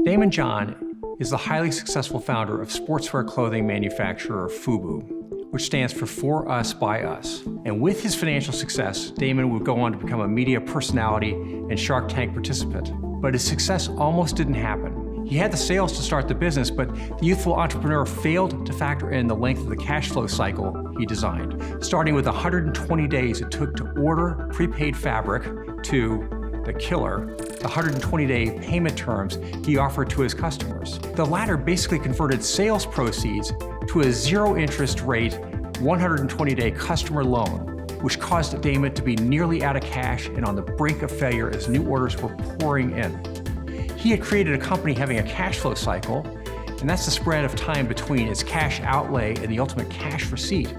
Daymond John is the highly successful founder of sportswear clothing manufacturer FUBU, which stands for Us, By Us. And with his financial success, Daymond would go on to become a media personality and Shark Tank participant. But his success almost didn't happen. He had the sales to start the business, but the youthful entrepreneur failed to factor in the length of the cash flow cycle he designed, starting with 120 days it took to order prepaid fabric to the killer, the 120-day payment terms he offered to his customers. The latter basically converted sales proceeds to a zero-interest rate 120-day customer loan, which caused Daymond to be nearly out of cash and on the brink of failure as new orders were pouring in. He had created a company having a cash flow cycle, and that's the spread of time between its cash outlay and the ultimate cash receipt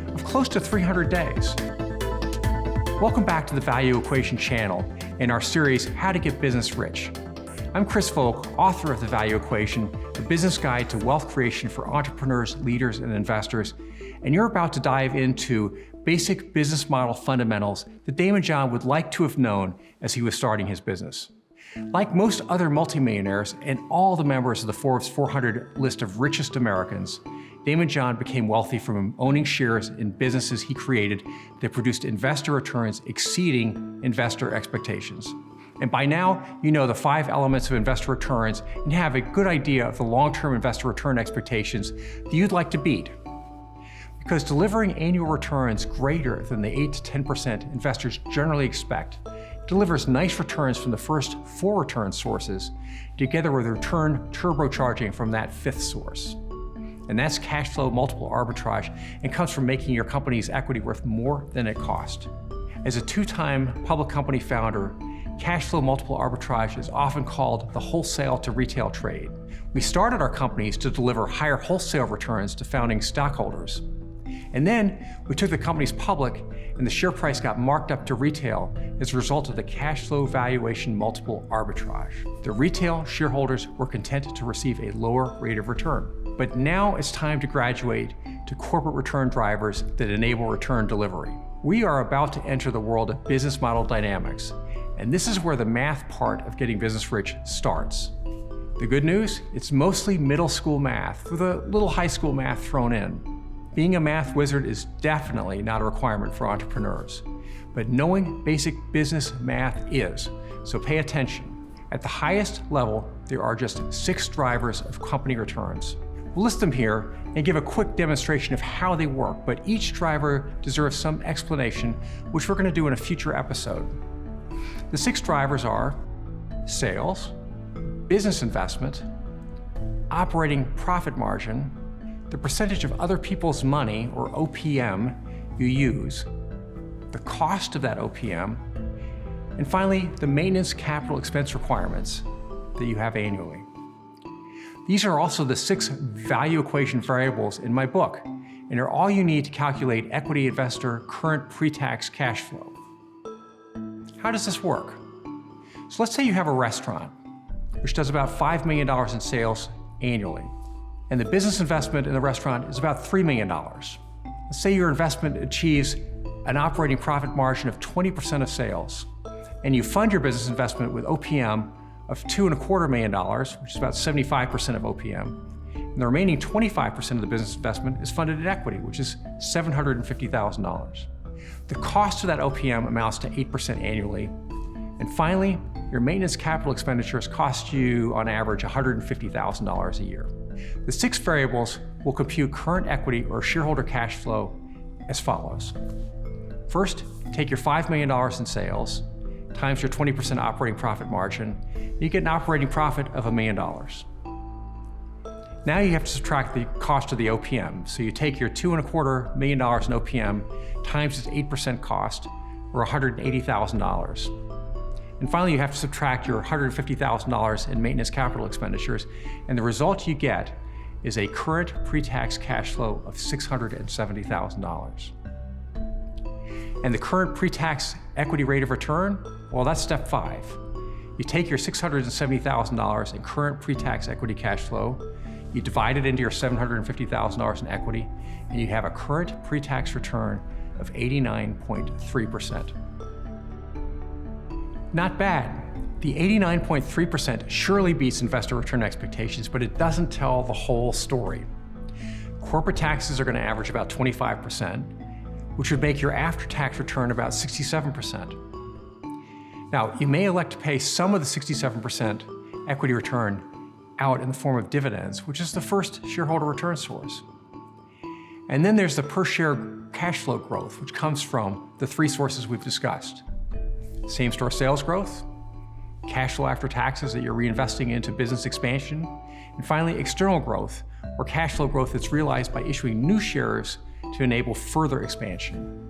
of close to 300 days. Welcome back to the Value Equation channel in our series, How to Get Business Rich. I'm Chris Volk, author of The Value Equation, a business guide to wealth creation for entrepreneurs, leaders, and investors. And you're about to dive into basic business model fundamentals that Daymond John would like to have known as he was starting his business. Like most other multimillionaires and all the members of the Forbes 400 list of richest Americans, Daymond John became wealthy from owning shares in businesses he created that produced investor returns exceeding investor expectations. And by now, you know the 5 elements of investor returns and have a good idea of the long-term investor return expectations that you'd like to beat. Because delivering annual returns greater than the 8 to 10% investors generally expect delivers nice returns from the first 4 return sources, together with return turbocharging from that 5th source. And that's cash flow multiple arbitrage, and comes from making your company's equity worth more than it cost. As a 2-time public company founder, cash flow multiple arbitrage is often called the wholesale to retail trade. We started our companies to deliver higher wholesale returns to founding stockholders. And then we took the companies public, and the share price got marked up to retail as a result of the cash flow valuation multiple arbitrage. The retail shareholders were content to receive a lower rate of return. But now it's time to graduate to corporate return drivers that enable return delivery. We are about to enter the world of business model dynamics, and this is where the math part of getting business rich starts. The good news, it's mostly middle school math with a little high school math thrown in. Being a math wizard is definitely not a requirement for entrepreneurs, but knowing basic business math is, so pay attention. At the highest level, there are just 6 drivers of company returns. We'll list them here and give a quick demonstration of how they work, but each driver deserves some explanation, which we're going to do in a future episode. The 6 drivers are sales, business investment, operating profit margin, the percentage of other people's money, or OPM, you use, the cost of that OPM, and finally, the maintenance capital expense requirements that you have annually. These are also the 6 value equation variables in my book, and are all you need to calculate equity investor current pre-tax cash flow. How does this work? So let's say you have a restaurant, which does about $5 million in sales annually, and the business investment in the restaurant is about $3 million. Let's say your investment achieves an operating profit margin of 20% of sales, and you fund your business investment with OPM of $2.25 million, which is about 75% of OPM. And the remaining 25% of the business investment is funded in equity, which is $750,000. The cost of that OPM amounts to 8% annually. And finally, your maintenance capital expenditures cost you, on average, $150,000 a year. The 6 variables will compute current equity or shareholder cash flow as follows. First, take your $5 million in sales, times your 20% operating profit margin, you get an operating profit of $1 million. Now you have to subtract the cost of the OPM. So you take your $2.25 million in OPM times its 8% cost, or $180,000. And finally, you have to subtract your $150,000 in maintenance capital expenditures, and the result you get is a current pre-tax cash flow of $670,000. And the current pre-tax equity rate of return, well, that's step 5. You take your $670,000 in current pre-tax equity cash flow, you divide it into your $750,000 in equity, and you have a current pre-tax return of 89.3%. Not bad. The 89.3% surely beats investor return expectations, but it doesn't tell the whole story. Corporate taxes are going to average about 25%, which would make your after-tax return about 67%. Now, you may elect to pay some of the 67% equity return out in the form of dividends, which is the first shareholder return source. And then there's the per-share cash flow growth, which comes from the three sources we've discussed. Same-store sales growth, cash flow after taxes that you're reinvesting into business expansion, and finally, external growth, or cash flow growth that's realized by issuing new shares to enable further expansion.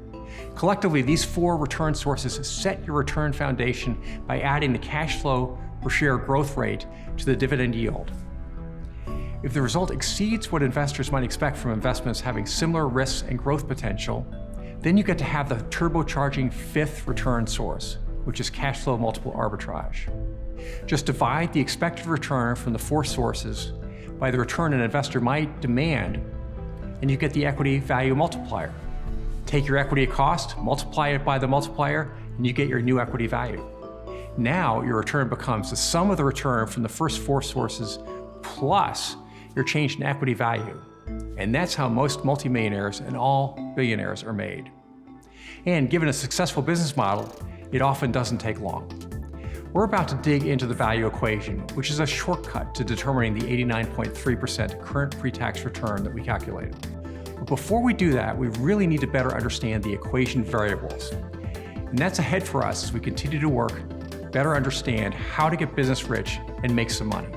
Collectively, these four return sources set your return foundation by adding the cash flow per share growth rate to the dividend yield. If the result exceeds what investors might expect from investments having similar risks and growth potential, then you get to have the turbocharging fifth return source, which is cash flow multiple arbitrage. Just divide the expected return from the four sources by the return an investor might demand, and you get the equity value multiplier. Take your equity at cost, multiply it by the multiplier, and you get your new equity value. Now your return becomes the sum of the return from the first four sources plus your change in equity value. And that's how most multimillionaires and all billionaires are made. And given a successful business model, it often doesn't take long. We're about to dig into the value equation, which is a shortcut to determining the 89.3% current pre-tax return that we calculated. But before we do that, we really need to better understand the equation variables. And that's ahead for us as we continue to work, better understand how to get business rich and make some money.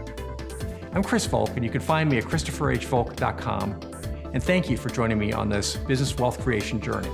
I'm Chris Volk, and you can find me at christopherhvolk.com. And thank you for joining me on this business wealth creation journey.